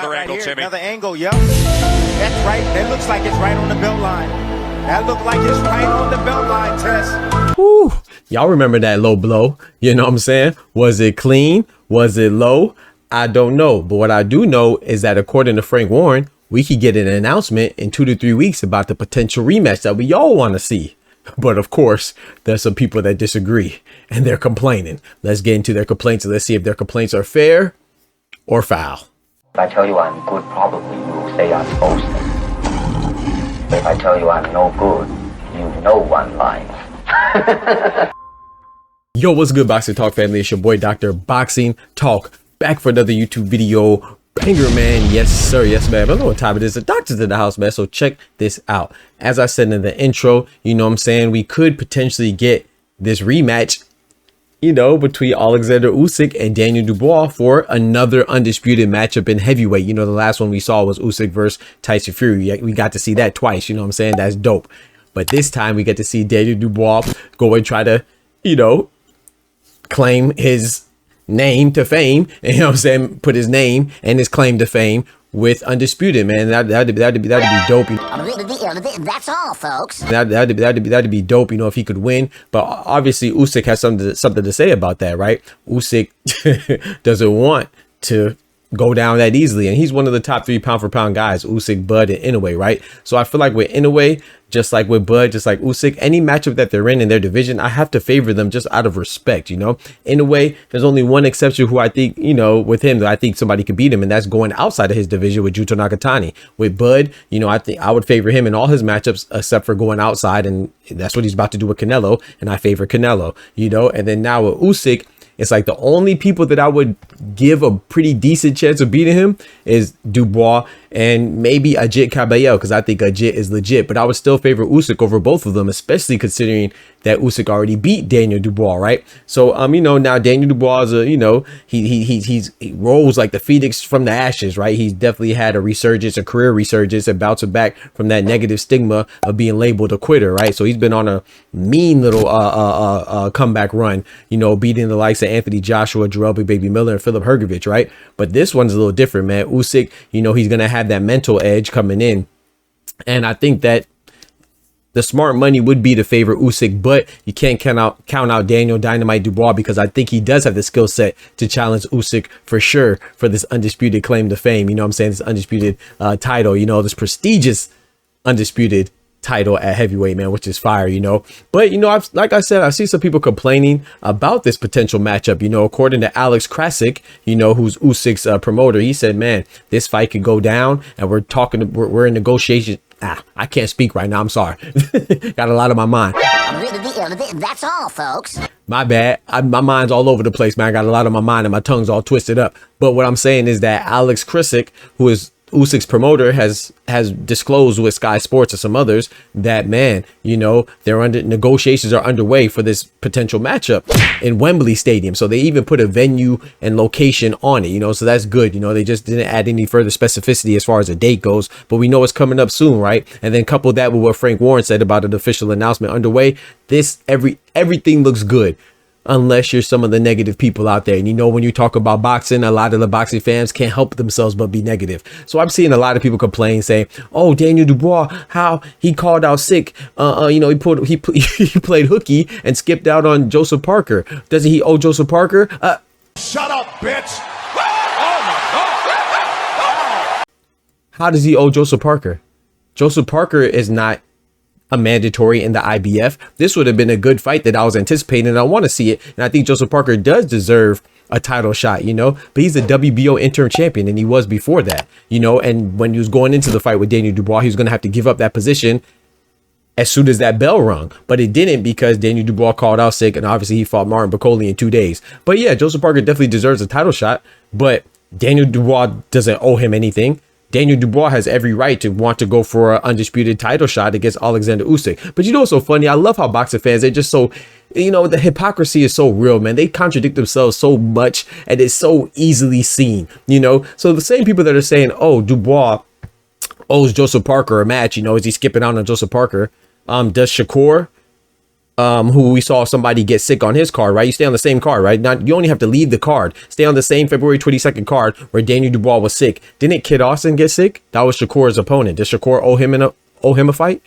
another angle, Timmy. Another angle, yep. That's right. That looks like it's right on the belt line. That looks like it's right on the belt line, Tess. Woo. Y'all remember that low blow? You know what I'm saying? Was it clean? Was it low? I don't know. But what I do know is that according to Frank Warren, we could get an announcement in 2 to 3 weeks about the potential rematch that we all want to see. But of course, there's some people that disagree and they're complaining. Let's get into their complaints and let's see if their complaints are fair or foul. If I tell you I'm good, probably you will say I'm boasting. But if I tell you I'm no good, you know one line. Yo, what's good, Boxing Talk family? It's your boy, Dr. Boxing Talk, back for another YouTube video. Banger, man. Yes, sir. Yes, man. I don't know what time it is. The doctor's in the house, man. So check this out. As I said in the intro, you know what I'm saying? We could potentially get this rematch, you know, between Oleksandr Usyk and Daniel Dubois for another undisputed matchup in heavyweight. You know, the last one we saw was Usyk versus Tyson Fury. We got to see that twice. You know what I'm saying? That's dope. But this time we get to see Daniel Dubois go and try to, you know, claim his name to fame, and you know what I'm saying, put his name and his claim to fame with undisputed, man. That'd be dope. That's all, folks. That'd be dope, you know, if he could win. But obviously Usyk has something to say about that, right? Usyk doesn't want to go down that easily, and he's one of the top 3 pound for pound guys, Usyk, Bud, and Inoue, right? So I feel like with Inoue, just like with Bud, just like Usyk, any matchup that they're in their division, I have to favor them just out of respect, you know. Inoue, there's only one exception who I think, you know, with him that I think somebody could beat him, and that's going outside of his division with Juto Nakatani. With Bud, you know, I think I would favor him in all his matchups except for going outside, and that's what he's about to do with Canelo, and I favor Canelo, you know. And then now with Usyk, it's like the only people that I would give a pretty decent chance of beating him is Dubois and maybe Ajit Caballero, because I think Ajit is legit. But I would still favor Usyk over both of them, especially considering that Usyk already beat Daniel Dubois, right? So you know, now Daniel Dubois is a, you know, he rolls like the phoenix from the ashes, right? He's definitely had a resurgence, a career resurgence, and bouncing back from that negative stigma of being labeled a quitter, right? So he's been on a mean little comeback run, you know, beating the likes of Anthony Joshua, Jarrell Big Baby Miller, and Philip Hergovich, right? But this one's a little different, man. Usyk, you know, he's gonna have that mental edge coming in, and I think that the smart money would be to favor Usyk, but you can't count out Daniel Dynamite Dubois, because I think he does have the skill set to challenge Usyk for sure for this undisputed claim to fame. You know what I'm saying? This undisputed title, you know, this prestigious undisputed title at heavyweight, man, which is fire, you know. But you know, like I said, I see some people complaining about this potential matchup. You know, according to Alex Krasik, you know, who's Usyk's promoter, he said, man, this fight could go down, and we're in negotiation. I can't speak right now. I'm sorry. Got a lot on my mind. That's all, folks. My bad. My mind's all over the place, man. I got a lot on my mind and my tongue's all twisted up. But what I'm saying is that Alex Krasik, who is Usyk's promoter, has disclosed with Sky Sports and some others that, man, you know, negotiations are underway for this potential matchup in Wembley Stadium. So they even put a venue and location on it, you know, so that's good. You know, they just didn't add any further specificity as far as the date goes, but we know it's coming up soon, right? And then couple that with what Frank Warren said about an official announcement underway. Everything looks good, unless you're some of the negative people out there. And you know, when you talk about boxing, a lot of the boxing fans can't help themselves but be negative. So I'm seeing a lot of people complain, saying, oh, Daniel Dubois, how he called out Sick, you know, he played hooky and skipped out on Joseph Parker. Doesn't he owe Joseph Parker? Shut up, bitch. Oh my God. How does he owe Joseph Parker? Joseph Parker is not a mandatory in the IBF. This would have been a good fight that I was anticipating, and I want to see it. And I think Joseph Parker does deserve a title shot, you know, but he's a WBO interim champion, and he was before that, you know. And when he was going into the fight with Daniel Dubois, he was going to have to give up that position as soon as that bell rung, but it didn't, because Daniel Dubois called out Sick, and obviously he fought Martin Bacoli in 2 days. But yeah, Joseph Parker definitely deserves a title shot, but Daniel Dubois doesn't owe him anything. Daniel Dubois has every right to want to go for an undisputed title shot against Oleksandr Usyk. But you know what's so funny? I love how boxing fans, they're just so, you know, the hypocrisy is so real, man. They contradict themselves so much, and it's so easily seen, you know. So the same people that are saying, oh, Dubois owes Joseph Parker a match, you know, is he skipping out on Joseph Parker? Does Shakur who we saw somebody get sick on his card, right? You stay on the same card, right? Not, you only have to leave the card. Stay on the same February 22nd card where Daniel Dubois was sick. Didn't Kid Austin get sick? That was Shakur's opponent. Did Shakur owe him a fight?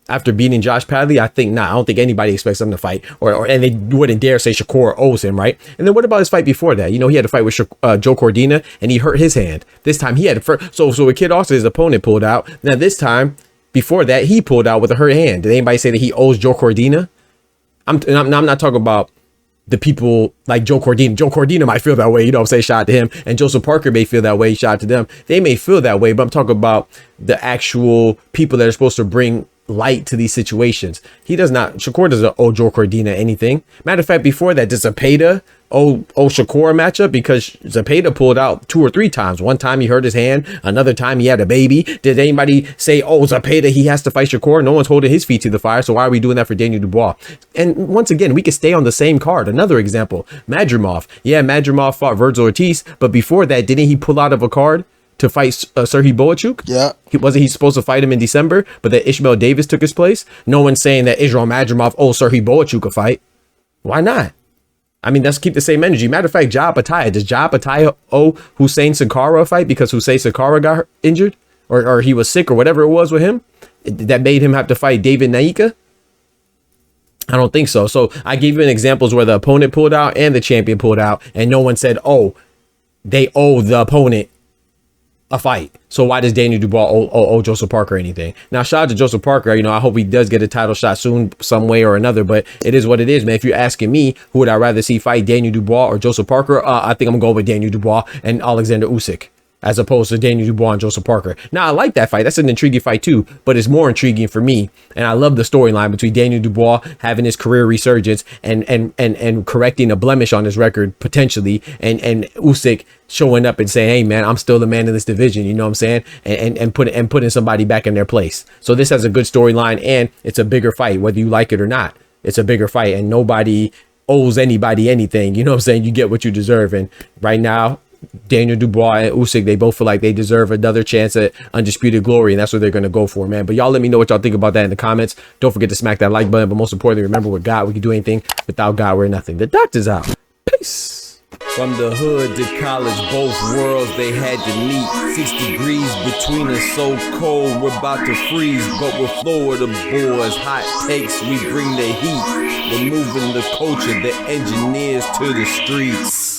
After beating Josh Padley? I think not. I don't think anybody expects them to fight, and they wouldn't dare say Shakur owes him, right? And then what about his fight before that? You know, he had a fight with Joe Cordina, and he hurt his hand. This time he had so with Kid Austin, his opponent pulled out. Now this time, before that, he pulled out with a hurt hand. Did anybody say that he owes Joe Cordina? I'm not talking about the people like Joe Cordina. Joe Cordina might feel that way, you know what I'm saying? Shout out to him. And Joseph Parker may feel that way. Shout out to them. They may feel that way, but I'm talking about the actual people that are supposed to bring light to these situations. He does not. Shakur doesn't owe Joe Cordina anything. Matter of fact, before that, does Zepeda owe Shakur a matchup? Because Zepeda pulled out 2 or 3 times. One time he hurt his hand. Another time he had a baby. Did anybody say, oh, Zepeda, he has to fight Shakur? No one's holding his feet to the fire. So why are we doing that for Daniel Dubois? And once again, we could stay on the same card. Another example, Madrimov. Yeah, Madrimov fought Virgil Ortiz, but before that, didn't he pull out of a card to fight Serhiy Boachuk? Yeah. Wasn't he supposed to fight him in December, but that Ishmael Davis took his place? No one's saying that Israel Madrimov owes Serhiy Boachuk a fight. Why not? I mean, let's keep the same energy. Matter of fact, Ja Pataya. Does Ja Pataya owe Hussein Sakara a fight because Hussein Sakara got injured? Or he was sick or whatever it was with him? That made him have to fight David Naika? I don't think so. So I gave you examples where the opponent pulled out and the champion pulled out, and no one said, oh, they owe the opponent a fight. So why does Daniel Dubois owe Joseph Parker anything? Now, shout out to Joseph Parker. You know, I hope he does get a title shot soon, some way or another, but it is what it is, man. If you're asking me, who would I rather see fight, Daniel Dubois or Joseph Parker? I think I'm gonna go with Daniel Dubois and Oleksandr Usyk, as opposed to Daniel Dubois and Joseph Parker. Now, I like that fight. That's an intriguing fight too, but it's more intriguing for me. And I love the storyline between Daniel Dubois having his career resurgence and correcting a blemish on his record potentially, and Usyk showing up and saying, hey man, I'm still the man in this division, you know what I'm saying? And putting somebody back in their place. So this has a good storyline, and it's a bigger fight, whether you like it or not. It's a bigger fight, and nobody owes anybody anything. You know what I'm saying? You get what you deserve. And right now, Daniel Dubois and Usyk, they both feel like they deserve another chance at undisputed glory, and that's what they're going to go for, man. But y'all let me know what y'all think about that in the comments. Don't forget to smack that like button, but most importantly, remember, with God, we can do anything. Without God, we're nothing. The doctor's out. Peace. From the hood to college, both worlds they had to meet. 6 degrees between us, so cold we're about to freeze. But we're Florida boys, hot takes, we bring the heat. We're moving the culture, the engineers to the streets.